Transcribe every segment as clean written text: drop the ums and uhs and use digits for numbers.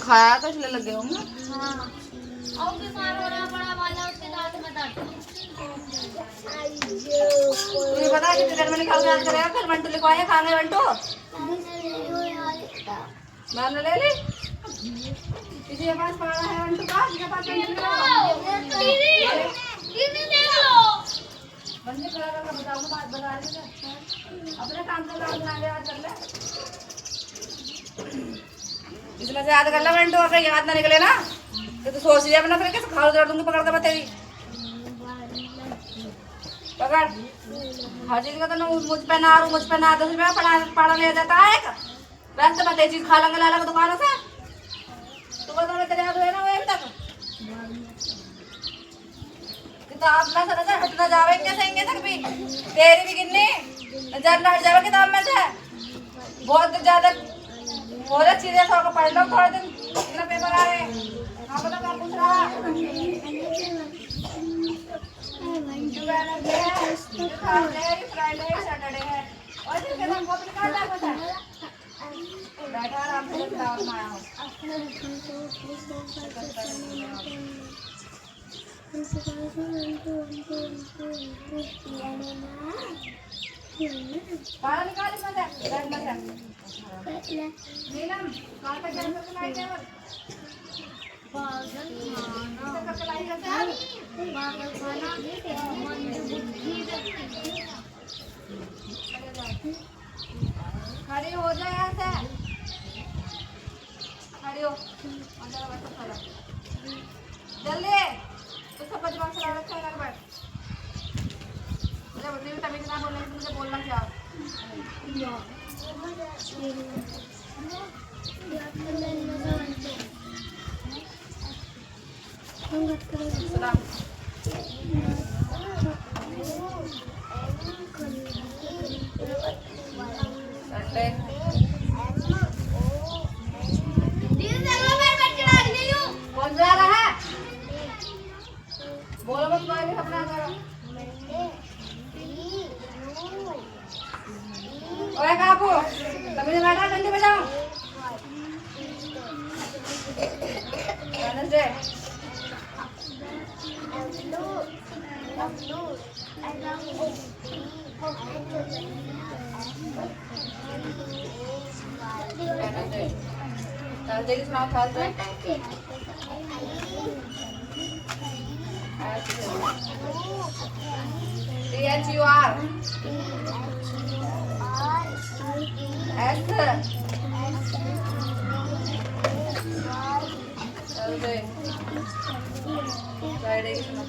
खाया तो इसलिए लगे होंगे। हाँ और बीमार हो रहा बड़ा वाला उसके दांत में दर्द। तुझे पता है कितनी देर में निकाल के याद करेगा? फिर मंटू लिखवाए खाने मंटू मैंने ले ली। किसी के पास पड़ा है मंटू का? किसके पास मंटू का? बंदी करा कर बताओ ना, बात बता रही है अपने काम से काम बना ले, याद कर ले इसमें से याद कर ले मंटू, अगर याद ना निकले ना तो तू सोच लिया अपना, फिर कैसे खाओ जोड़ दूंगी पकड़ कर तेरी पकड़। हर चीज का तो ना मुझ पे ना मुझ पे ना 10 रुपया पड़ा ले जाता है वैसे मैं तेरी चीज खा लूंगा लाला की दुकानों से। तू बता तेरे याद हुए ना वो तक किताब में से नजर हट ना जावे कैसे इंगे तक भी तेरी भी गिननी नजर ना हट जावे किताब में से। बहुत ज्यादा बहुत चीजें सौ को पढ़ लो थोड़े दिन, इतना पेपर आ रहे। हाँ बता क्या पूछ रहा फ्राइडे सैटरडे है और फिर हम कॉपी निकाल रहा है बैठा आराम से दावत में आया हूँ। बाहर निकाल इसमें से बैग में से नीलम कहाँ तक गरम करके लाई टेबल पागल खाना करके लाई कैसे पागल खाना मन बुद्धि खड़ी हो जाए यहाँ से खड़ी हो अंदर बैठो थोड़ा जल्दी तो सब दिमाग से लगा रखा है बैठ मुझे बोलने में तभी ना बोलने मुझे बोलना क्या सलाम संडे कौन जा रहा है बोलो मत कोई भी अपना करो। ओए काकू तभी बैठा डंडी बजाओ वेडनेसडे थर्सडे की सुनाओ Thursday THUR S Thursday Friday की सुनाओ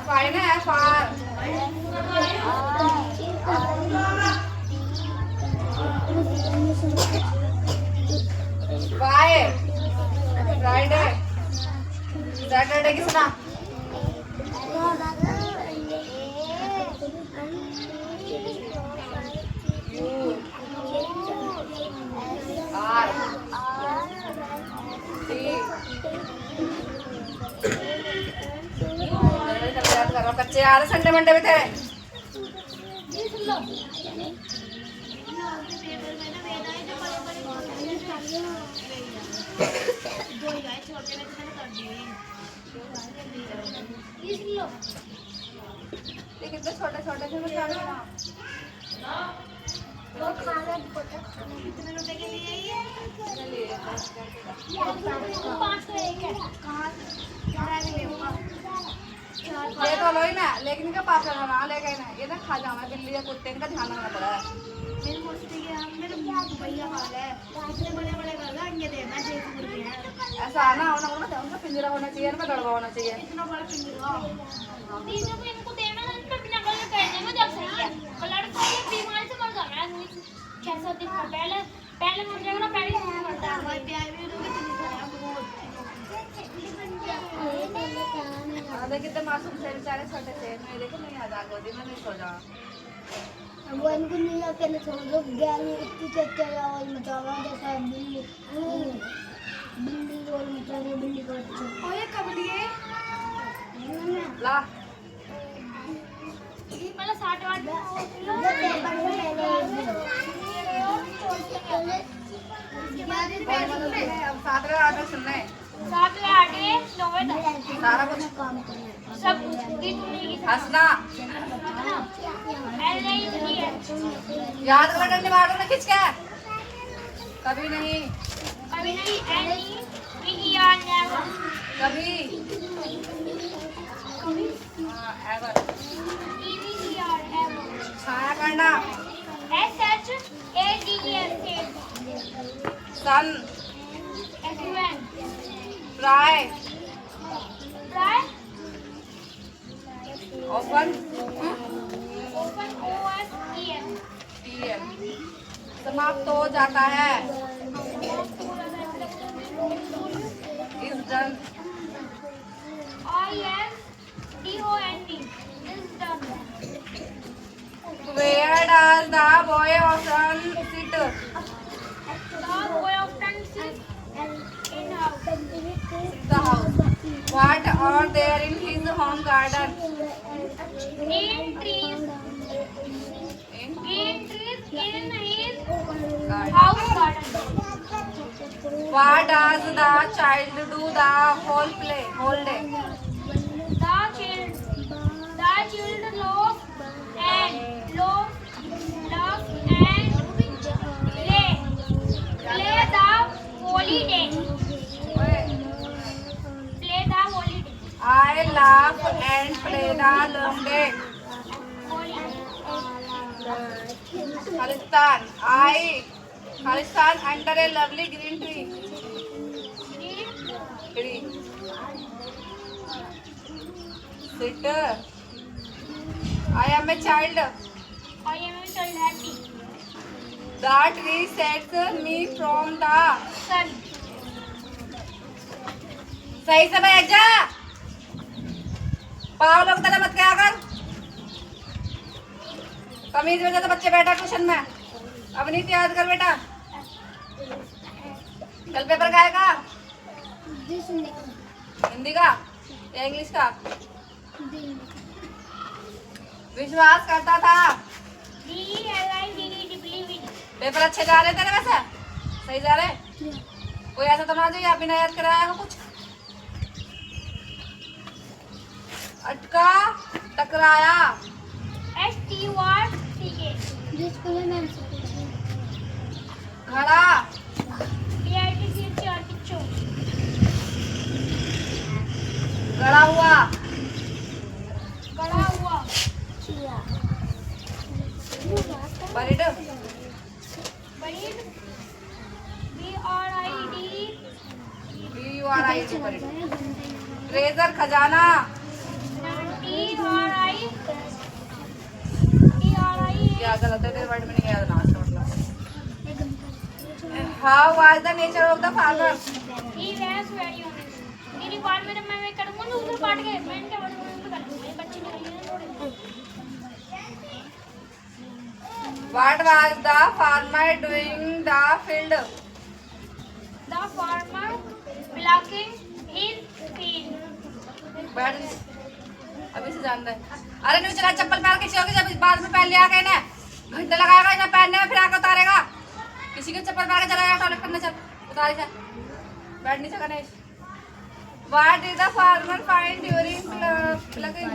FI ना FR बाय फ्राइडे सैटरडे की सुना कच्चे यार संडे मंडे में तेरे कितने छोटे छोटे थे कितने रुपए के लिए ये तो लो ही ना लेकिन इनका पास ना लेके ना ये ना खा जाना बिल्ली या कुत्ते का ध्यान रखना पड़ा है। मेरे मस्ती के मेरे भैया वाला है इतने बड़े बड़े गला ये देना जैसे मुर्गी है ऐसा आना होना होना उनका पिंजरा होना चाहिए ना लड़वा होना चाहिए इतना बड़ा पिंजरा दीदी को इनको देना ना इनको बिना गले कहने में जब सही है लड़का ये बीमारी से मर जाना है 6-7 दिन पहले पहले मर जाएगा ना पहले मरता है भाई प्यार भी लोग इतनी खराब बहुत कितने मासूम से बेचारे छोटे से मैं देखो नहीं आ जा गोदी में नहीं सो जा वो इनको नहीं अकेले छोड़ दो गैर में इतनी चक्कर आवाज मचावा जैसा बिल्ली बिल्ली और मचा रही बिल्ली का बच्चा और ये कब लिए ला ये मतलब 60 वाट जब पेपर में मैंने अब 7 में 8 में सुनना है 7 में 8 में 9 में 10 सारा कुछ। काम करना सब गीत नहीं हंसना ऐसे ही है। याद कर डंडे मारो ना खींच के कभी नहीं कभी नहीं एनी वी आर नेवर कभी कभी एवर वी आर एवर छाया करना S H A D S sun S U N fry fry open open O S E N TM समाप्त हो जाता है is done I S D O N D is done where does the boy often sit the boy often sit in house the house what are there in his home garden green trees in in his garden house garden What does the child do the whole day? the child laugh and play the holiday I laugh and play the long day. Khalistan under a lovely green tree. Sit. I am a child. I am a child happy The tree sets me from the sun सही से बैठ जा पाव लोग तरह मत क्या कर कमीज में तो बच्चे बैठा ट्यूशन में अब नहीं याद कर बेटा कल पेपर का आएगा हिंदी का या इंग्लिश का विश्वास करता था पेपर अच्छे जा रहे तेरे वैसे सही जा रहे कोई ऐसा तो ना जो या बिना याद कराया हो कुछ अटका टकराया STWARTCK घड़ा गड़ा हुआ गड़ा हुआ buried buried BURID buried treasure खजाना क्या गलत है तेरे वर्ड में नहीं याद ना इसका मतलब how was the nature of the farmer मेरी बात में मैं करूंगा ना उधर काट के मैं क्या बोलूंगा कर दूंगा बच्चे ने what was the farmer doing the field the farmer plucking his field बैठ अभी से जानता है अरे नहीं चला चप्पल पहन के होगी जब बाद में पहन लिया गया ना घंटे लगाएगा ना पहनने में फिर आकर उतारेगा किसी के चप्पल पहन के चला गया टॉयलेट करने चल उतारे चल बैठ नहीं सका नहीं what did the farmer find during plucking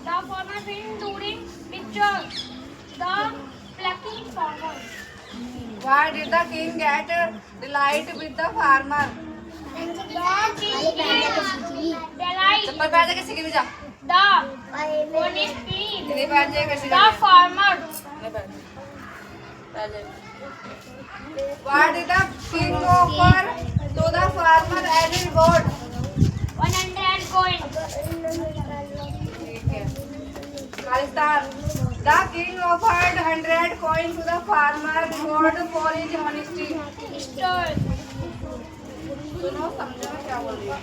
the farmer during picture the plucking farmer Why did the king get delight with the farmer? the king delight चप्पल पहन के किसी के भी जा the honest king नहीं पहन जाएगा किसी the farmer नहीं पहन जाएगा What did the king offer to the farmer as a reward? 100 coins ठीक है Khalistan The king offered 100 coins to the farmer reward for his honesty. stir सुनो समझो मैं क्या बोल रही हूँ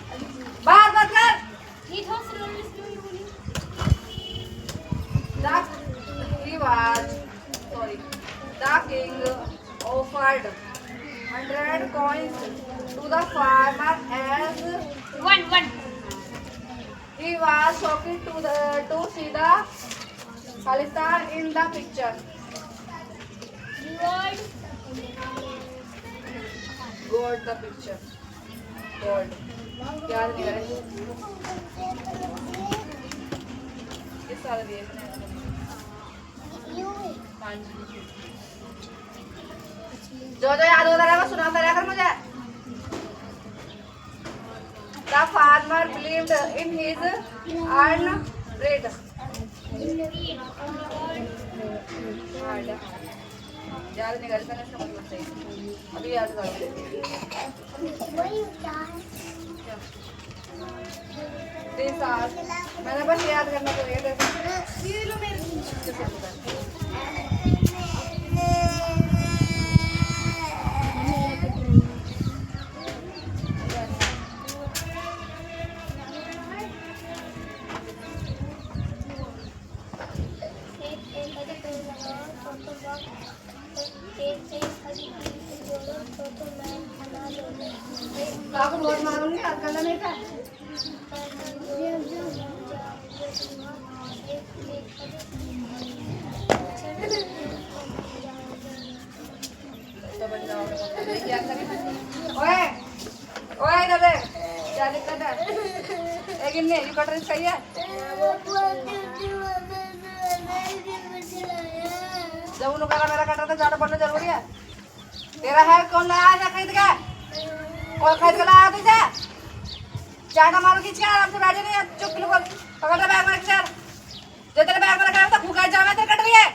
बात मत कर he thought slowly The king offered 100 coins to the farmer as one he was shocked to see the Khalistan in the picture. Gold the picture. Gold याद नहीं करे किस साल दिए हाँ जी। जो जो याद होता रहेगा सुनाता रहेगा मुझे। The farmer believed in his earned bread. याद नहीं करता ना समझ में सही अभी याद कर मैंने बस याद करना चाहिए आपको बहुत मालूम याद करना नहीं था। ओए ओए इधर देख क्या दिक्कत है एक इन्हें यू कटर सही है जब उन्होंने कहा मेरा कटर था ज़्यादा पढ़ना जरूरी है तेरा है कौन लाया था खरीद के और खरीद के लाया तुझे ज़्यादा मारो खींच के आराम से बैठे नहीं चुप बिल्कुल पकड़ ले बैग में सर जो तेरे बैग में रखा है तो भूखा जाम है तेरे कट रही है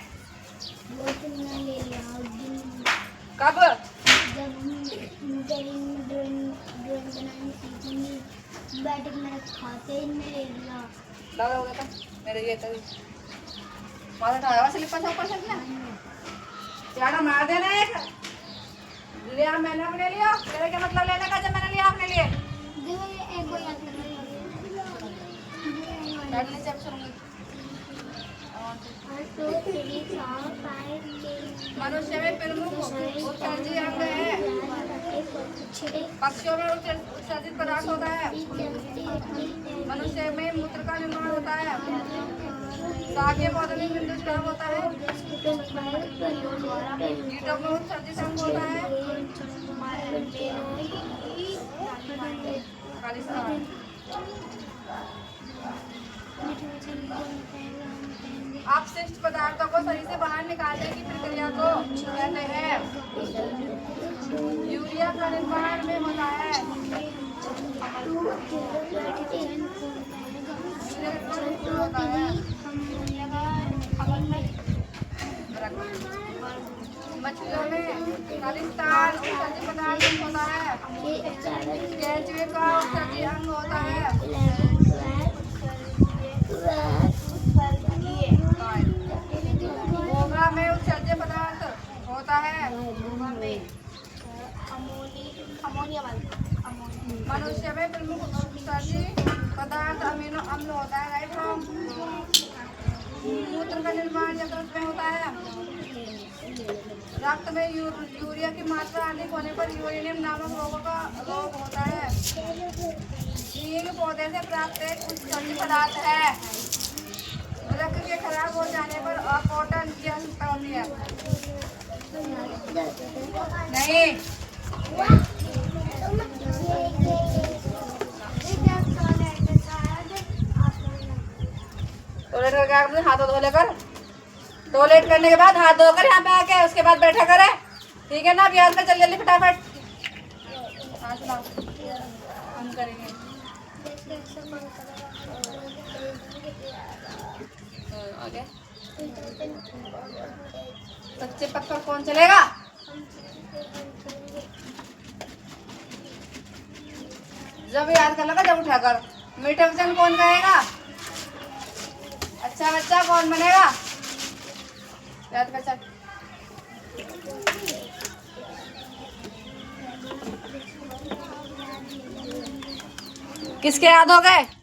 कब बैठक मैंने खाते ही नहीं ले लिया लगा हो गया था मेरे ये तो माथा उठाया हुआ स्लिपर से ऊपर से क्या ज़्यादा मार देना एक लिया मैंने अपने लिया मेरे क्या मतलब लेने का जब मैंने लिया अपने लिए एक को याद बैठने से सुनूंगी मनुष्य में प्रमुख उत्सर्जित अंग है पक्षियों में उत्सर्जित पदार्थ होता है मनुष्य में मूत्र का निर्माण होता है शाकीय पौधे में बिंदु स्राव होता है कीटों में उत्सर्जित अंग होता है अपशिष्ट पदार्थों को सही से बाहर निकालने की प्रक्रिया को कहते हैं यूरिया का निर्माण में होता है मछलियों में खालिस्तान उत्सर्जित पदार्थ होता है केंचुए का उत्सर्जित अंग होता है घोंघा में उत्सर्जित पदार्थ होता है मनुष्य में प्रमुख उत्सर्जित पदार्थ अमीनो अम्ल होता है राइट फ्रॉम मूत्र का निर्माण यकृत में होता है रक्त में यूरिया की मात्रा अधिक होने पर यूरेनियम नामक रोग होता है नीम पौधे से प्राप्त एक उत्सर्जित पदार्थ है रक्त के खराब हो जाने पर अपोटन की आवश्यकता होती है नहीं टॉयलेट करके हाथों धो लेकर टॉयलेट करने के बाद हाथ धोकर यहाँ पे आके उसके बाद बैठा करे ठीक है ना अब याद कर जल्दी जल्दी फटाफट हाँ सुनाओ हम करेंगे आगे सच्चे पक्का कौन चलेगा जब याद कर लगा जब उठाकर मीठे वचन कौन कहेगा अच्छा बच्चा कौन बनेगा याद कर चल किसके याद हो गए